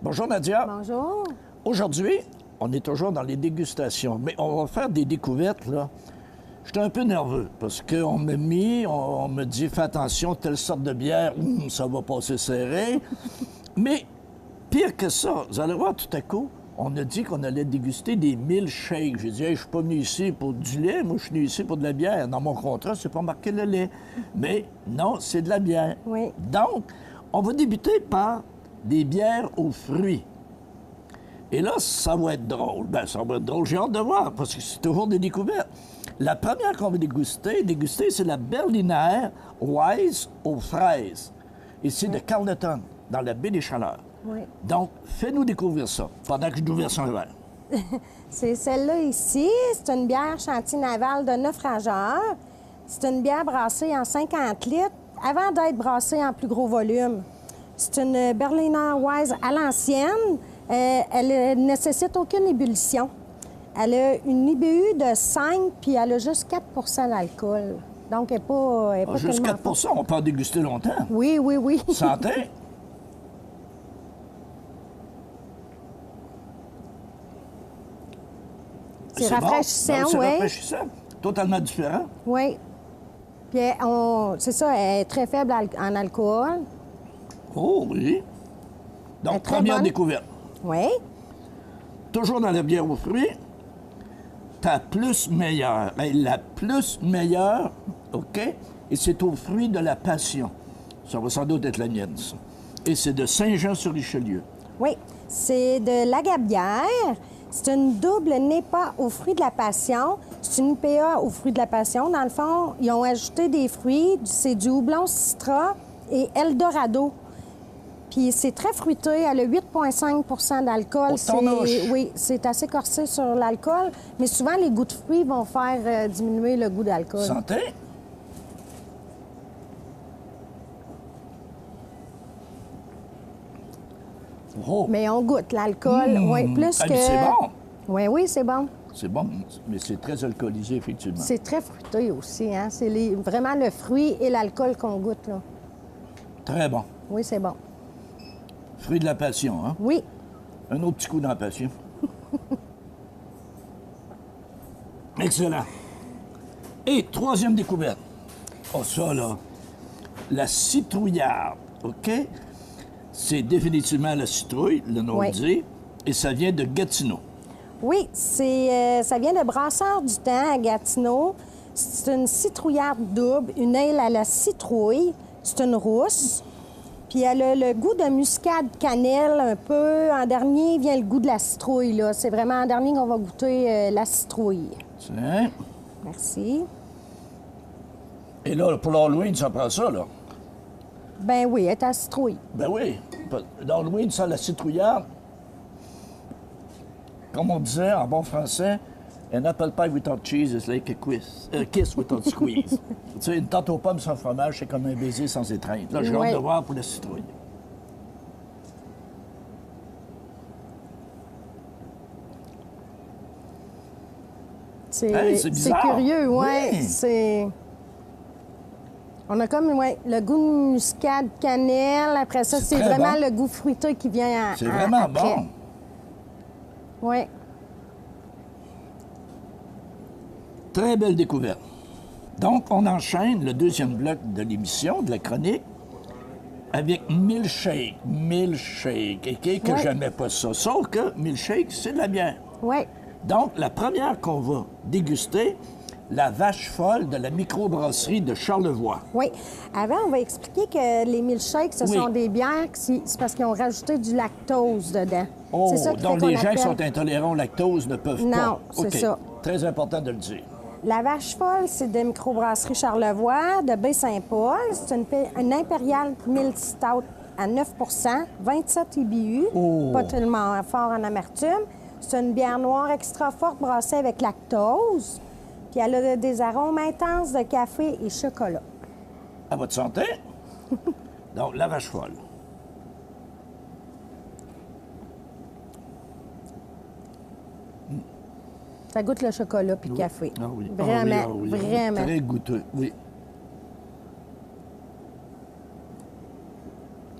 Bonjour Nadia. Bonjour. Aujourd'hui, on est toujours dans les dégustations, mais on va faire des découvertes, là. J'étais un peu nerveux parce qu'on on me dit, fais attention, telle sorte de bière, ça va passer serré. Mais pire que ça, vous allez voir tout à coup, on a dit qu'on allait déguster des milkshakes. J'ai dit, hey, je suis pas venu ici pour du lait, moi je suis venu ici pour de la bière. Dans mon contrat, c'est pas marqué le lait. Mais non, c'est de la bière. Oui. Donc, on va débuter par des bières aux fruits. Et là, ça va être drôle. Ben, ça va être drôle. J'ai hâte de voir, parce que c'est toujours des découvertes. La première qu'on va déguster, c'est la Berliner Weiss aux fraises. Ici de Carleton, dans la baie des Chaleurs. Oui. Donc, fais-nous découvrir ça, pendant que je nous verse un verre. C'est celle-là ici. C'est une bière Chantier Naval de naufrageurs. C'est une bière brassée en 50 litres avant d'être brassée en plus gros volume. C'est une Berliner Weiss à l'ancienne. Elle ne nécessite aucune ébullition. Elle a une IBU de 5, puis elle a juste 4 d'alcool. Donc, elle n'est pas Juste tellement 4 on peut en déguster longtemps. Oui, oui, oui. Santé. C'est rafraîchissant, bon. C'est oui. rafraîchissant. Totalement différent. Oui. Puis, c'est ça, elle est très faible en alcool. Oh oui. Donc, très première bonne. découverte. Oui. Toujours dans la bière aux fruits, ta plus meilleure. Bien, la plus meilleure, OK? Et c'est aux fruits de la passion. Ça va sans doute être la mienne, ça. Et c'est de Saint-Jean-sur-Richelieu. Oui. C'est de l'agabière. C'est une double NEPA aux fruits de la passion. C'est une IPA aux fruits de la passion. Dans le fond, ils ont ajouté des fruits. C'est du houblon citra et Eldorado. Puis c'est très fruité. Elle a 8,5 d'alcool. Oui, c'est assez corsé sur l'alcool. Mais souvent, les goûts de fruits vont faire diminuer le goût d'alcool. Santé. Oh. Mais on goûte l'alcool. Oui, plus que... C'est bon. Oui, oui, c'est bon. C'est bon, mais c'est très alcoolisé, effectivement. C'est très fruité aussi, hein? C'est vraiment le fruit et l'alcool qu'on goûte, là. Très bon. Oui, c'est bon. Fruit de la passion, hein? Oui. Un autre petit coup dans la passion. Excellent. Et troisième découverte. Oh, ça, là. La citrouillarde, OK? C'est définitivement la citrouille, le nom le dit, et ça vient de Gatineau. Oui, ça vient de Brasseur du Temps à Gatineau. C'est une citrouillarde double, une aile à la citrouille. C'est une rousse. Puis elle a le goût de muscade cannelle un peu. En dernier vient le goût de la citrouille, là. C'est vraiment en dernier qu'on va goûter la citrouille. Tiens. Merci. Et là, pour l'Halloween, ça prend ça, là? Ben oui, elle est à citrouille. Ben oui. L'Halloween, ça, la citrouillarde, comme on disait en bon français, an apple pie without cheese is like a kiss without squeeze. Tu sais, une tarte aux pommes sans fromage, c'est comme un baiser sans étreinte. Là, j'ai hâte de voir pour la citrouille. C'est curieux, oui. C'est... On a comme le goût muscade cannelle. Après ça, c'est vraiment le goût fruité qui vient C'est vraiment après. bon. Oui. Très belle découverte. Donc, on enchaîne le deuxième bloc de l'émission, de la chronique, avec milkshake. Milkshake. Et que j'aimais pas ça. Sauf que milkshake, c'est de la bière. Oui. Donc, la première qu'on va déguster, la vache folle de la microbrasserie de Charlevoix. Oui. Avant, on va expliquer que les milkshakes, ce sont des bières, c'est parce qu'ils ont rajouté du lactose dedans. Oh, c'est ça qui donc fait les qu'on gens qui appelle... sont intolérants au lactose ne peuvent pas. Non, c'est ça. Très important de le dire. La vache folle, c'est de microbrasserie Charlevoix, de Baie-Saint-Paul. C'est une impériale milk stout à 9 27 IBU, pas tellement fort en amertume. C'est une bière noire extra forte brassée avec lactose. Puis elle a des arômes intenses de café et chocolat. À votre santé. Donc, la vache folle. Ça goûte le chocolat puis le café. Ah oui. Vraiment, ah oui. vraiment. Très goûteux, oui.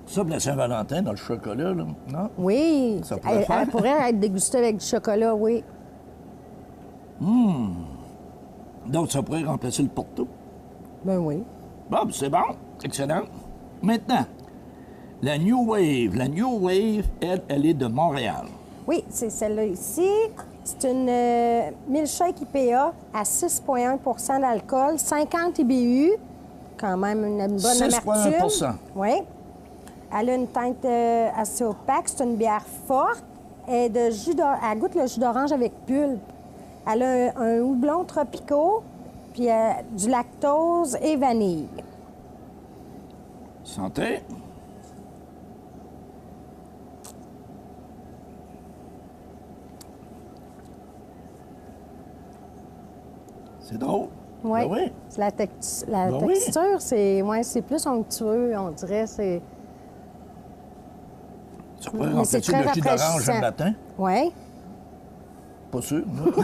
Ça, pour la Saint-Valentin, dans le chocolat, là, non? Oui, Ça pourrait faire. elle pourrait être dégustée avec du chocolat, oui. Donc, ça pourrait remplacer le Porto. Ben oui. Bon, ben, c'est bon. Excellent. Maintenant, la New Wave. La New Wave, elle est de Montréal. Oui, c'est celle-là ici. C'est une milkshake IPA à 6,1 d'alcool, 50 IBU, quand même une bonne 6,1 amertume. Oui. Elle a une teinte assez opaque. C'est une bière forte. Elle goûte le jus d'orange avec pulpe. Elle a un houblon tropicaux, puis du lactose et vanille. Santé. C'est drôle. Oui. Ben oui. C'est la Ben oui. texture, c'est plus onctueux, on dirait. C'est... Tu pourrais Mais c'est remplacer très le jus d'orange rafraîchissant. le matin? Oui. Pas sûr. non?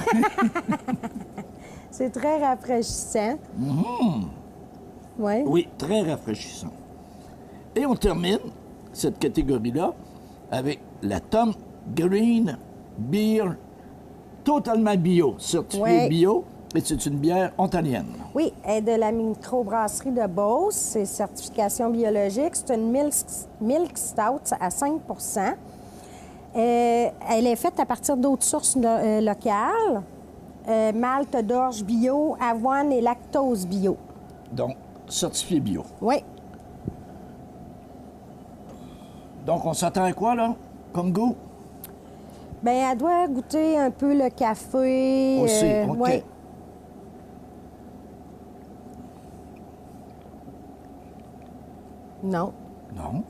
C'est très rafraîchissant. Oui. Oui, très rafraîchissant. Et on termine cette catégorie-là avec la Tom Green Beer totalement bio, certifiée Ouais. bio, et c'est une bière ontarienne. Oui, elle est de la microbrasserie de Beauce. C'est certification biologique. C'est une milk stout à 5 Elle est faite à partir d'autres sources locales. Malte d'orge bio, avoine et lactose bio. Donc, certifiée bio. Oui. Donc, on s'attend à quoi, là, comme goût? Bien, elle doit goûter un peu le café. Aussi, OK. ouais. Non. Non.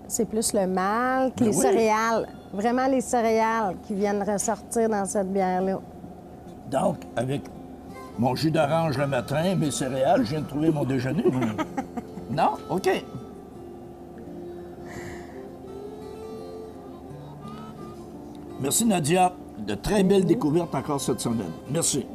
C'est plus le malt, Ben les oui. céréales. Vraiment les céréales qui viennent ressortir dans cette bière-là. Donc, avec mon jus d'orange le matin, mes céréales, je viens de trouver mon déjeuner. Non? OK. Merci, Nadia. De très belles découvertes encore cette semaine. Merci.